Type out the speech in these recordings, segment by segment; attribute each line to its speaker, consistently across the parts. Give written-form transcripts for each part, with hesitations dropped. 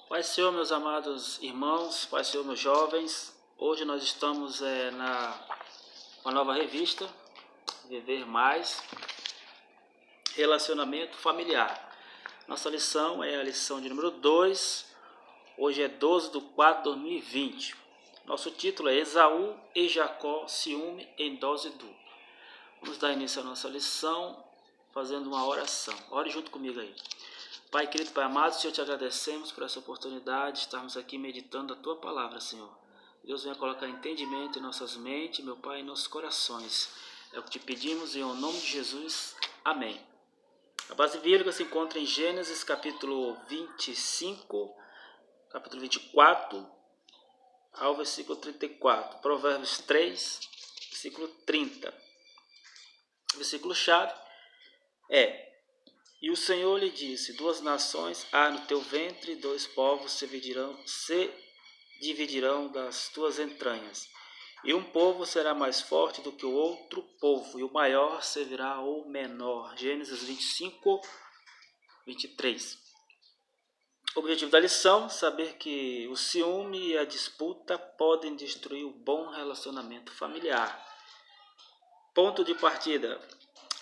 Speaker 1: Pai Senhor, meus amados irmãos, Pai Senhor, meus jovens, hoje nós estamos na uma nova revista, Viver Mais, Relacionamento Familiar. Nossa lição é a lição de número 2, hoje é 12/4/2020. Nosso título é Esaú e Jacó, ciúme em dose dupla. Vamos dar início à nossa lição fazendo uma oração. Ore junto comigo aí. Pai querido, Pai amado, Senhor, te agradecemos por essa oportunidade de estarmos aqui meditando a Tua Palavra, Senhor. Deus venha colocar entendimento em nossas mentes, meu Pai, em nossos corações. É o que te pedimos em nome de Jesus. Amém. A base bíblica se encontra em Gênesis capítulo 25, capítulo 24 ao versículo 34. Provérbios 3, versículo 30. O versículo-chave é: E o Senhor lhe disse, 2 nações há no teu ventre, 2 povos se dividirão das tuas entranhas. E um povo será mais forte do que o outro povo, e o maior servirá ao menor. Gênesis 25, 23. O objetivo da lição: saber que o ciúme e a disputa podem destruir o bom relacionamento familiar. Ponto de partida: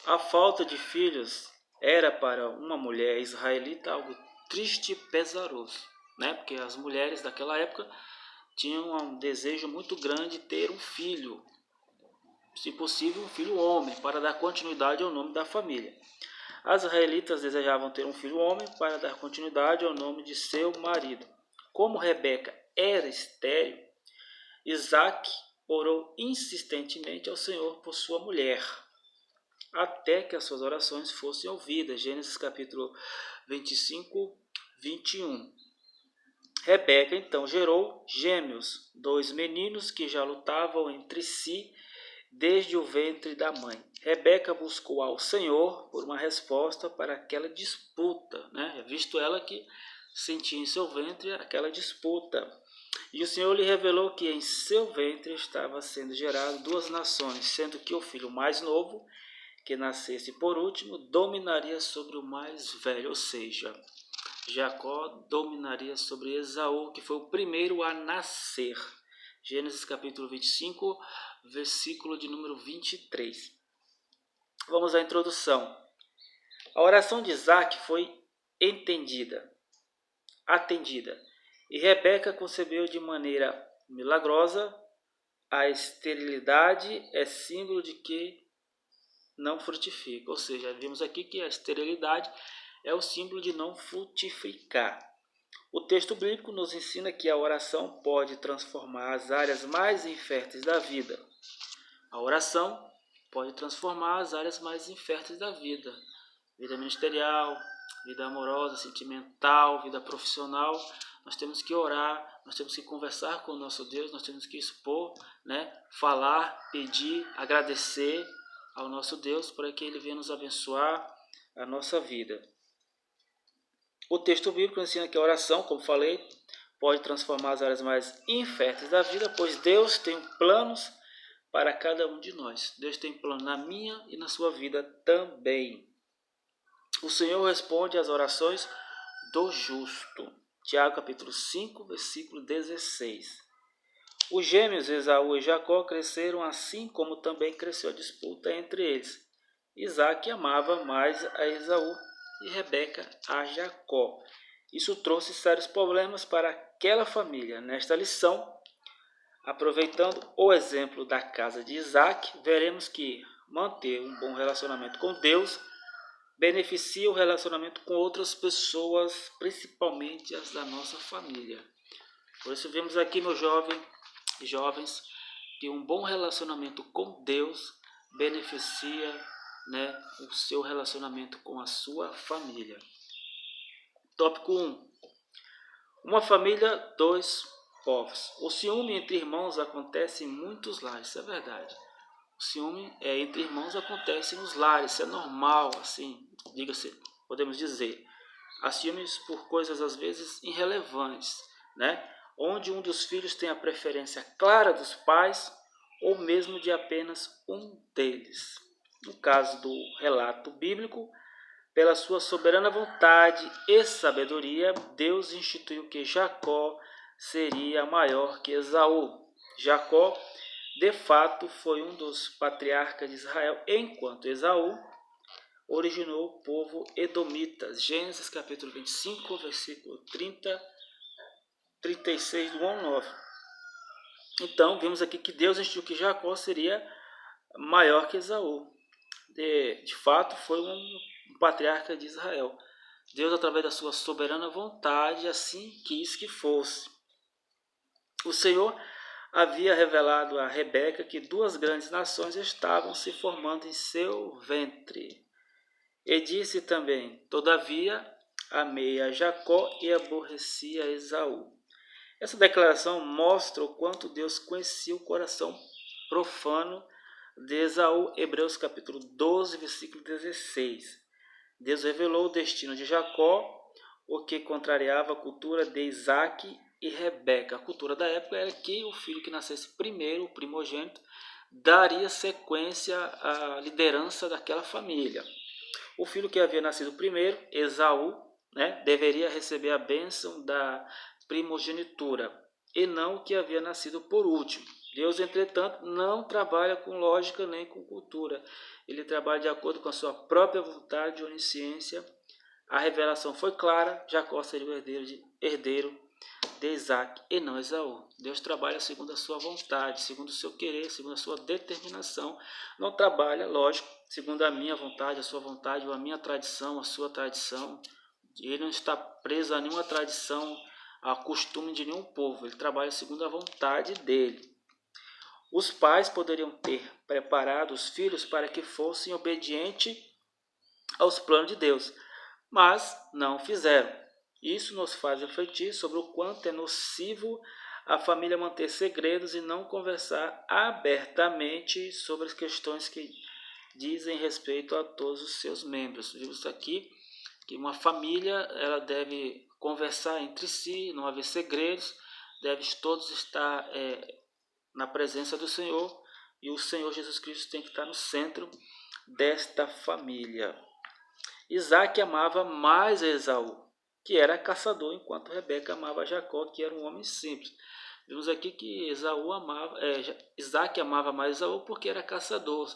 Speaker 1: a falta de filhos era para uma mulher israelita algo triste e pesaroso, porque as mulheres daquela época tinham um desejo muito grande de ter um filho, se possível um filho homem, para dar continuidade ao nome da família. As israelitas desejavam ter um filho homem para dar continuidade ao nome de seu marido. Como Rebeca era estéril, Isaac orou insistentemente ao Senhor por sua mulher, até que as suas orações fossem ouvidas. Gênesis capítulo 25, 21. Rebeca então gerou gêmeos, 2 meninos que já lutavam entre si desde o ventre da mãe. Rebeca buscou ao Senhor por uma resposta para aquela disputa, visto ela que sentia em seu ventre aquela disputa. E o Senhor lhe revelou que em seu ventre estava sendo gerado 2 nações, sendo que o filho mais novo, que nascesse por último, dominaria sobre o mais velho, ou seja, Jacó dominaria sobre Esaú, que foi o primeiro a nascer. Gênesis capítulo 25, versículo de número 23. Vamos à introdução. A oração de Isaac foi atendida, e Rebeca concebeu de maneira milagrosa. A esterilidade é símbolo de que não frutifica, ou seja, vimos aqui que a esterilidade é o símbolo de não frutificar. O texto bíblico nos ensina que a oração pode transformar as áreas mais inférteis da vida. A oração pode transformar as áreas mais inférteis da vida. Vida ministerial, vida amorosa, sentimental, vida profissional. Nós temos que orar, nós temos que conversar com o nosso Deus, nós temos que expor, falar, pedir, agradecer ao nosso Deus para que Ele venha nos abençoar a nossa vida. O texto bíblico ensina que a oração, como falei, pode transformar as áreas mais inférteis da vida, pois Deus tem planos para cada um de nós. Deus tem plano na minha e na sua vida também. O Senhor responde às orações do justo. Tiago capítulo 5, versículo 16. Os gêmeos Esaú e Jacó cresceram assim como também cresceu a disputa entre eles. Isaac amava mais a Esaú e Rebeca a Jacó. Isso trouxe sérios problemas para aquela família. Nesta lição, aproveitando o exemplo da casa de Isaac, veremos que manter um bom relacionamento com Deus beneficia o relacionamento com outras pessoas, principalmente as da nossa família. Por isso vemos aqui, meus jovens, que um bom relacionamento com Deus beneficia o seu relacionamento com a sua família. Tópico 1. Uma família, 2 povos. O ciúme entre irmãos acontece em muitos lares, isso é verdade. O ciúme entre irmãos acontece nos lares, isso é normal, assim, podemos dizer. Há ciúmes por coisas às vezes irrelevantes, onde um dos filhos tem a preferência clara dos pais ou mesmo de apenas um deles. No caso do relato bíblico, Pela sua soberana vontade e sabedoria, Deus instituiu que Jacó seria maior que Esaú. Jacó, de fato, foi um dos patriarcas de Israel, enquanto Esaú originou o povo edomita. Gênesis capítulo 25, versículo 36 do 1 ao 9. Então, vimos aqui que Deus instituiu que Jacó seria maior que Esaú. De fato, foi um patriarca de Israel. Deus, através da sua soberana vontade, assim quis que fosse. O Senhor havia revelado a Rebeca que duas grandes nações estavam se formando em seu ventre. E disse também: todavia, amei a Jacó e aborreci a Esaú. Essa declaração mostra o quanto Deus conhecia o coração profano de Esaú. Hebreus capítulo 12, versículo 16. Deus revelou o destino de Jacó, o que contrariava a cultura de Isaac e Rebeca. A cultura da época era que o filho que nascesse primeiro, o primogênito, daria sequência à liderança daquela família. O filho que havia nascido primeiro, Esaú, deveria receber a bênção da primogenitura, e não o que havia nascido por último. Deus, entretanto, não trabalha com lógica nem com cultura. Ele trabalha de acordo com a sua própria vontade e onisciência. A revelação foi clara: Jacó seria o herdeiro de Isaac e não Esaú. Deus trabalha segundo a sua vontade, segundo o seu querer, segundo a sua determinação. Não trabalha, lógico, segundo a minha vontade, a sua vontade, ou a minha tradição, a sua tradição. Ele não está preso a nenhuma tradição, a costume de nenhum povo. Ele trabalha segundo a vontade dele. Os pais poderiam ter preparado os filhos para que fossem obedientes aos planos de Deus, mas não fizeram. Isso nos faz refletir sobre o quanto é nocivo a família manter segredos e não conversar abertamente sobre as questões que dizem respeito a todos os seus membros. Vimos aqui que uma família ela deve conversar entre si, não haver segredos, deve todos estar na presença do Senhor, e o Senhor Jesus Cristo tem que estar no centro desta família. Isaac amava mais Esaú, que era caçador, enquanto Rebeca amava Jacó, que era um homem simples. Vimos aqui que Isaac amava mais Esaú porque era caçador.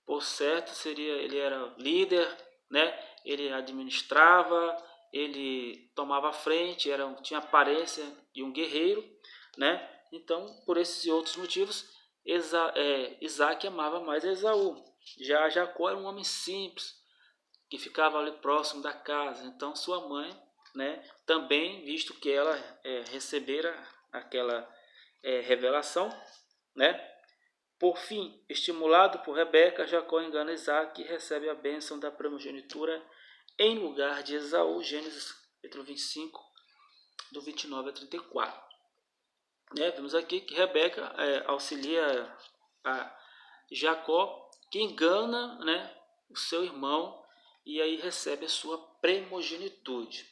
Speaker 1: Por certo, ele era líder, ele administrava, ele tomava a frente, tinha a aparência de um guerreiro, Então, por esses e outros motivos, Isaac amava mais Esaú. Já Jacó era um homem simples, que ficava ali próximo da casa. Então, sua mãe, também, visto que ela recebera aquela revelação, Por fim, estimulado por Rebeca, Jacó engana Isaac e recebe a bênção da primogenitura em lugar de Esaú. Gênesis 25, do 29 a 34. Vemos aqui que Rebeca auxilia a Jacó, que engana o seu irmão, e aí recebe a sua primogenitude.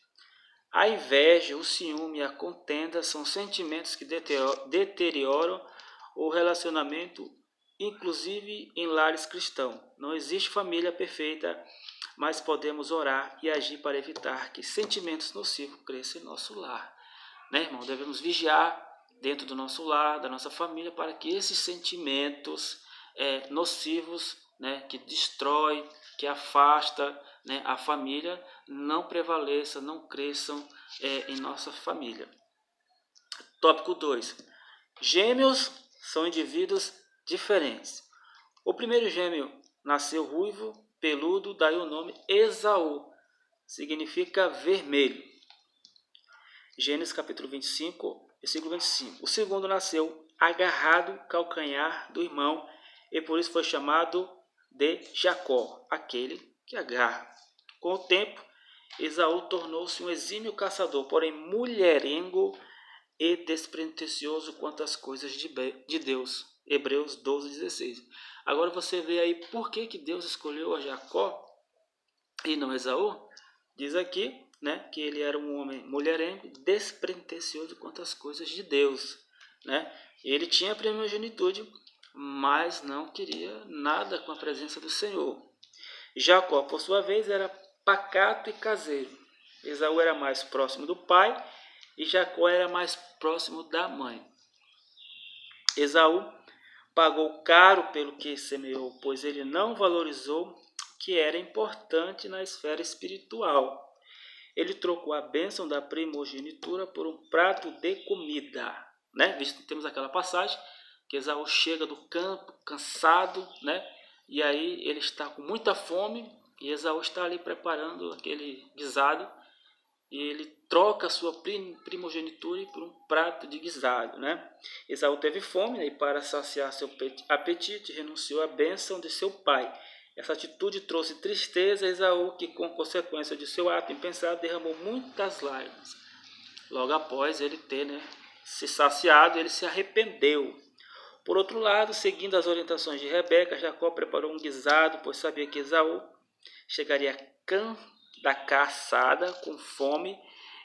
Speaker 1: A inveja, o ciúme e a contenda são sentimentos que deterioram o relacionamento, inclusive em lares cristãos. Não existe família perfeita, mas podemos orar e agir para evitar que sentimentos nocivos cresçam em nosso lar. Irmão? Devemos vigiar dentro do nosso lar, da nossa família, para que esses sentimentos nocivos, que destrói, que afasta a família, não prevaleçam, não cresçam em nossa família. Tópico 2. Gêmeos são indivíduos diferentes. O primeiro gêmeo nasceu ruivo, peludo, daí o nome Esaú, significa vermelho. Gênesis capítulo 25, versículo 25. O segundo nasceu agarrado calcanhar do irmão, e por isso foi chamado de Jacó, aquele que agarra. Com o tempo, Esaú tornou-se um exímio caçador, porém mulherengo e despretensioso quanto às coisas de Deus. Hebreus 12, 16. Agora você vê aí por que Deus escolheu a Jacó e não Esaú. Diz aqui que ele era um homem mulherengo, despretensioso quanto às coisas de Deus. Ele tinha a primogenitude, mas não queria nada com a presença do Senhor. Jacó, por sua vez, era pacato e caseiro. Esaú era mais próximo do pai e Jacó era mais próximo da mãe. Esaú pagou caro pelo que semeou, pois ele não valorizou o que era importante na esfera espiritual. Ele trocou a bênção da primogenitura por um prato de comida. Né? Temos aquela passagem que Esaú chega do campo cansado, né? E aí ele está com muita fome e Esaú está ali preparando aquele guisado e ele troca a sua primogenitura por um prato de guisado, né? Esaú teve fome, né? E para saciar seu apetite renunciou à bênção de seu pai. Essa atitude trouxe tristeza a Esaú, que com consequência de seu ato impensado derramou muitas lágrimas. Logo após ele ter, se saciado, ele se arrependeu. Por outro lado, seguindo as orientações de Rebeca, Jacó preparou um guisado, pois sabia que Esaú chegaria da caçada com fome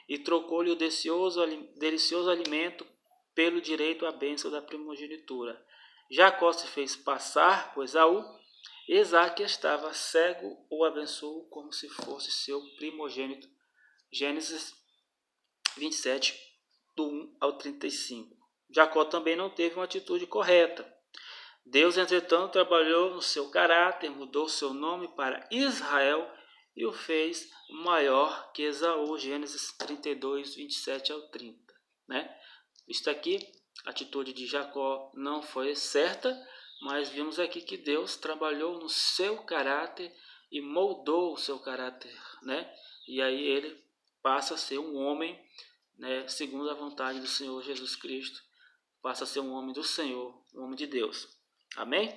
Speaker 1: e trocou-lhe o delicioso alimento pelo direito à bênção da primogenitura. Jacó se fez passar por Esaú. Isaac estava cego, o abençoou como se fosse seu primogênito. Gênesis 27, do 1 ao 35. Jacó também não teve uma atitude correta. Deus, entretanto, trabalhou no seu caráter, mudou seu nome para Israel e o fez maior que Esaú. Gênesis 32, 27 ao 30. Né? Isto aqui, a atitude de Jacó não foi certa, mas vimos aqui que Deus trabalhou no seu caráter e moldou o seu caráter, né? E aí ele passa a ser um homem, né, segundo a vontade do Senhor Jesus Cristo, passa a ser um homem do Senhor, um homem de Deus. Amém?